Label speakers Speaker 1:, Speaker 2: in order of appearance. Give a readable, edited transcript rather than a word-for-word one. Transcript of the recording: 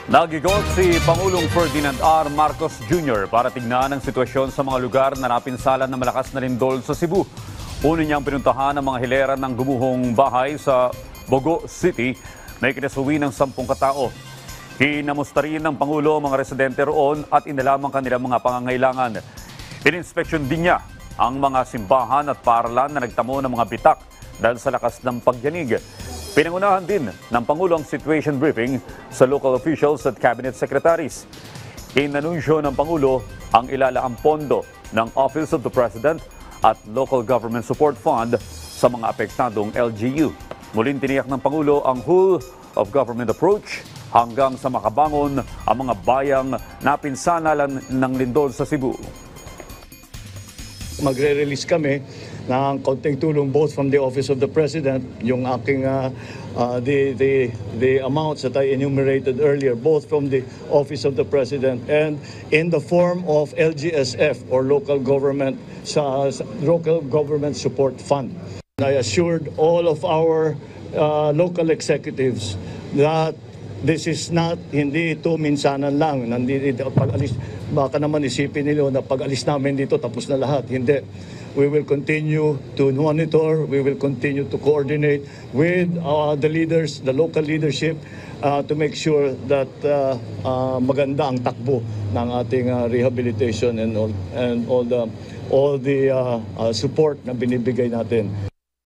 Speaker 1: Nagigot si Pangulong Ferdinand R. Marcos Jr. para tignan ang sitwasyon sa mga lugar na napinsalan ng malakas na lindol sa Cebu. Una niyang pinuntahan ang mga hilera ng gumuhong bahay sa Bogo City na ikinasuwi ng 10 katao. Kinamusta rin ng Pangulo ang mga residente roon at inalamang kanilang mga pangangailangan. Ininspeksyon din niya ang mga simbahan at paaralan na nagtamo ng mga bitak dahil sa lakas ng pagyanig. Pinangunahan din ng Pangulo ang situation briefing sa local officials at cabinet secretaries. Inanunsyo ng Pangulo ang ilalaang pondo ng Office of the President at Local Government Support Fund sa mga apektadong LGU. Muling tiniyak ng Pangulo ang whole of government approach hanggang sa makabangon ang mga bayang napinsala ng lindol sa Cebu.
Speaker 2: Magre-release kami ng kaunting tulong both from the Office of the President, yung aking the amounts that I enumerated earlier, both from the Office of the President and in the form of LGSF or Local Government Support Fund. I assured all of our local executives that this is not, hindi ito minsanan lang. Pag-alis, baka naman isipin nila na pag-alis namin dito tapos na lahat. Hindi. We will continue to monitor, we will continue to coordinate with the leaders, the local leadership to make sure that maganda ang takbo ng ating rehabilitation and all the support na binibigay natin.